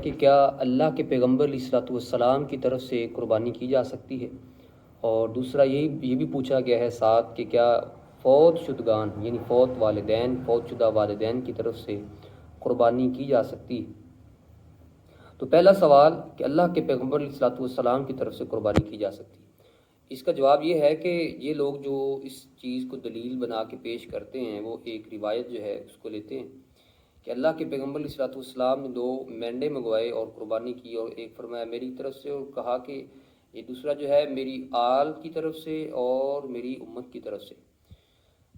کہ کیا اللہ کے پیغمبر علیہ الصلوۃ والسلام کی طرف سے قربانی کی جا سکتی ہے، اور دوسرا یہ بھی پوچھا گیا ہے ساتھ کہ کیا فوت شدگان یعنی فوت شدہ والدین کی طرف سے قربانی کی جا سکتی ہے۔ تو پہلا سوال کہ اللہ کے پیغمبر علیہ الصلوۃ والسلام کی طرف سے قربانی کی جا سکتی ہے، اس کا جواب یہ ہے کہ یہ لوگ جو اس چیز کو دلیل بنا کے پیش کرتے ہیں وہ ایک روایت جو ہے اس کو لیتے ہیں کہ اللہ کے پیغمبر علیہ الصلوۃ والسلام نے 2 مینڈے منگوائے اور قربانی کی، اور ایک فرمایا میری طرف سے، اور کہا کہ یہ دوسرا جو ہے میری آل کی طرف سے اور میری امت کی طرف سے۔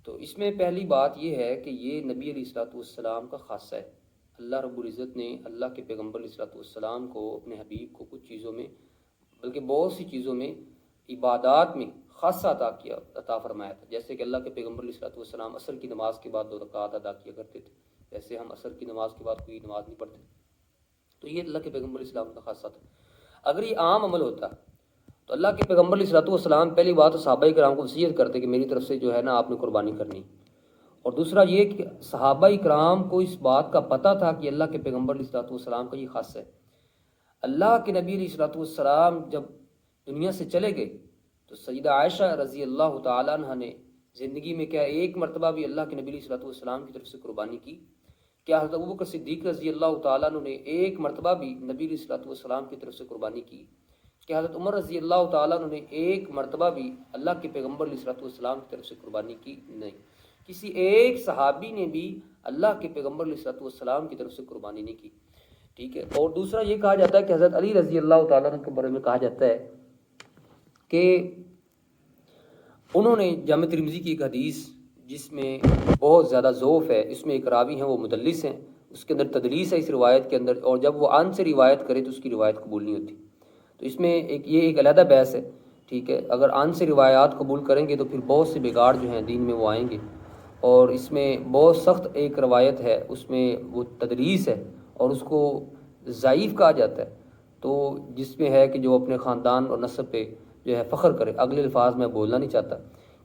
تو اس میں پہلی بات یہ ہے کہ یہ نبی علیہ الصلوۃ والسلام کا خاصہ ہے۔ اللہ رب العزت نے اللہ کے پیغمبر علیہ الصلوۃ والسلام کو اپنے حبیب کو کچھ چیزوں میں، بلکہ بہت سی چیزوں میں، عبادات میں خاصہ عطا فرمایا تھا، جیسے کہ اللہ کے پیغمبر علیہ الصلوۃ والسلام عصر کی نماز کے بعد 2 رکعات ادا کیا کرتے تھے، جیسے ہم عصر کی نماز کے بعد کوئی نماز نہیں پڑھتے۔ تو یہ اللہ کے پیغمبر علیہ السلام کا خاصہ تھا۔ اگر یہ عام عمل ہوتا تو اللہ کے پیغمبر علیہ الصلوۃ والسلام پہلی بات صحابہ کرام کو وصیت کرتے کہ میری طرف سے جو ہے نا آپ نے قربانی کرنی، اور دوسرا یہ کہ صحابہ کرام کو اس بات کا پتہ تھا کہ اللہ کے پیغمبر علیہ الصلوۃ والسلام کا یہ خاصہ ہے۔ اللہ کے نبی علیہ الصلوۃ والسلام جب دنیا سے چلے گئے تو سیدہ عائشہ رضی اللہ تعالیٰ عنہ نے زندگی میں کیا ایک مرتبہ بھی اللہ کے نبی علیہ الصلوۃ والسلام کی طرف سے قربانی کی؟ کیا حضرت ابوبکر صدیق رضی اللہ تعالیٰ عنہ نے ایک مرتبہ بھی نبی علیہ الصلوۃ والسلام کی طرف سے قربانی کی؟ کہ حضرت عمر رضی اللہ تعالیٰ عنہ نے ایک مرتبہ بھی اللہ کے پیغمبر علیہ الصلوۃ والسلام کی طرف سے قربانی کی؟ نہیں، کسی ایک صحابی نے بھی اللہ کے پیغمبر علیہ الصلوۃ والسلام کی طرف سے قربانی نہیں کی، ٹھیک ہے۔ اور دوسرا یہ کہا جاتا ہے کہ حضرت علی رضی اللہ تعالیٰ عنہ کے بارے میں کہا جاتا ہے کہ انہوں نے جامع ترمذی کی ایک حدیث جس میں بہت زیادہ ضعف ہے، اس میں ایک راوی ہیں وہ مدلس ہیں، اس کے اندر تدلیس ہے اس روایت کے اندر، اور جب وہ عن سے روایت کرے تو اس کی روایت قبول نہیں ہوتی۔ تو اس میں ایک علیحدہ بحث ہے، ٹھیک ہے۔ اگر عن سے روایات قبول کریں گے تو پھر بہت سے بگاڑ جو ہیں دین میں وہ آئیں گے، اور اس میں بہت سخت ایک روایت ہے، اس میں وہ تدلیس ہے اور اس کو ضعیف کہا جاتا ہے، تو جس میں ہے کہ جو اپنے خاندان اور نسب پہ جو ہے فخر کرے، اگلے الفاظ میں بولنا نہیں چاہتا،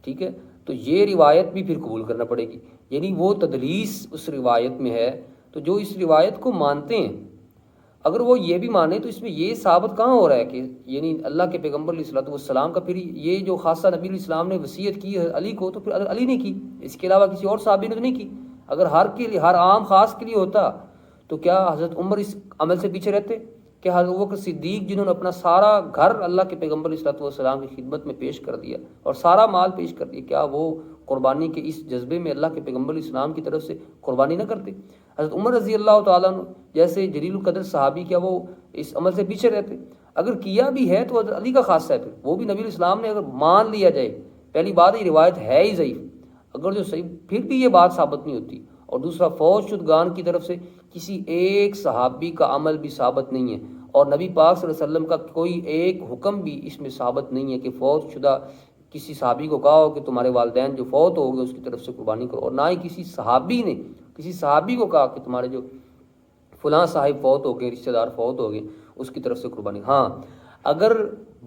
ٹھیک ہے۔ تو یہ روایت بھی پھر قبول کرنا پڑے گی، یعنی وہ تدلیس اس روایت میں ہے۔ تو جو اس روایت کو مانتے ہیں اگر وہ یہ بھی مانے تو اس میں یہ ثابت کہاں ہو رہا ہے کہ یعنی اللہ کے پیغمبر علیہ الصلوۃ والسلام کا پھر یہ جو خاصہ نبی علیہ السلام نے وصیت کی ہے علی کو، تو پھر اگر علی نے کی، اس کے علاوہ کسی اور صحابی نے تو نہیں کی۔ اگر ہر عام خاص کے لیے ہوتا تو کیا حضرت عمر اس عمل سے پیچھے رہتے؟ کہ حضرت ابوبکر صدیق جنہوں نے اپنا سارا گھر اللہ کے پیغمبر علیہ الصلوۃ والسلام کی خدمت میں پیش کر دیا اور سارا مال پیش کر دیا، کیا وہ قربانی کے اس جذبے میں اللہ کے پیغمبر علیہ السلام کی طرف سے قربانی نہ کرتے؟ حضرت عمر رضی اللہ تعالیٰ عنہ جیسے جلیل القدر صحابی، کیا وہ اس عمل سے پیچھے رہتے؟ اگر کیا بھی ہے تو حضرت علی کا خاصہ ہے، پھر وہ بھی نبی علیہ السلام نے اگر مان لیا جائے، پہلی بات یہ روایت ہے ہی ضعیف، اگر جو صحیح پھر بھی یہ بات ثابت نہیں ہوتی، اور دوسرا فوت شدگان کی طرف سے کسی ایک صحابی کا عمل بھی ثابت نہیں ہے، اور نبی پاک صلی اللہ علیہ وسلم کا کوئی ایک حکم بھی اس میں ثابت نہیں ہے کہ فوت شدہ کسی صحابی کو کہا ہو کہ تمہارے والدین جو فوت ہو گئے اس کی طرف سے قربانی کرو، اور نہ ہی کسی صحابی نے کسی صحابی کو کہا کہ تمہارے جو فلاں صاحب فوت ہو گئے، رشتہ دار فوت ہو گئے، اس کی طرف سے قربانی۔ ہاں، اگر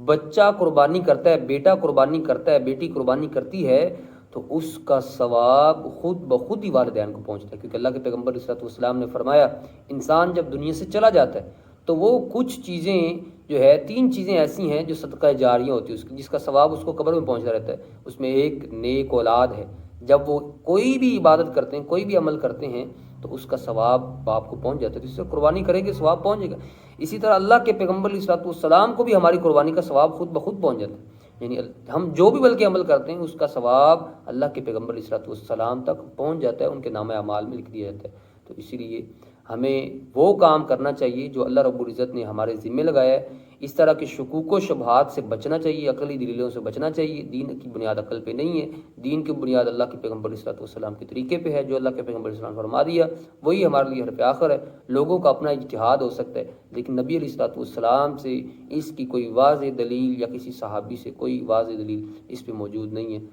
بچہ قربانی کرتا ہے، بیٹا قربانی کرتا ہے، بیٹی قربانی کرتی ہے، تو اس کا ثواب خود بخود ہی والدین کو پہنچتا ہے، کیونکہ اللہ کے پیغمبر علیہ الصلوۃ والسلام نے فرمایا انسان جب دنیا سے چلا جاتا ہے تو وہ کچھ چیزیں جو ہے 3 چیزیں ایسی ہیں جو صدقہ جاریہ ہوتی ہے، جس کا ثواب اس کو قبر میں پہنچتا رہتا ہے۔ اس میں ایک نیک اولاد ہے، جب وہ کوئی بھی عبادت کرتے ہیں، کوئی بھی عمل کرتے ہیں تو اس کا ثواب باپ کو پہنچ جاتا ہے، تو اس سے قربانی کریں گے ثواب پہنچے گا۔ اسی طرح اللہ کے پیغمبر علیہ الصلوۃ والسلام کو بھی ہماری قربانی کا ثواب خود بخود پہنچ جاتا ہے، یعنی ہم جو بھی بلکہ عمل کرتے ہیں اس کا ثواب اللہ کے پیغمبر علیہ الصلوۃ والسلام تک پہنچ جاتا ہے، ان کے نامہ اعمال میں لکھ دیا جاتا ہے۔ تو اسی لیے ہمیں وہ کام کرنا چاہیے جو اللہ رب العزت نے ہمارے ذمہ لگایا ہے، اس طرح کے شکوک و شبہات سے بچنا چاہیے، عقلی دلیلوں سے بچنا چاہیے۔ دین کی بنیاد عقل پہ نہیں ہے، دین کی بنیاد اللہ کے پیغمبر علیہ الصلوۃ والسلام کے طریقے پہ ہے، جو اللہ کے پیغمبر علیہ السلام نے فرما دیا وہی ہمارے لیے حرف آخر ہے۔ لوگوں کا اپنا اجتہاد ہو سکتا ہے، لیکن نبی علیہ الصلوۃ والسلام سے اس کی کوئی واضح دلیل یا کسی صحابی سے کوئی واضح دلیل اس پہ موجود نہیں ہے۔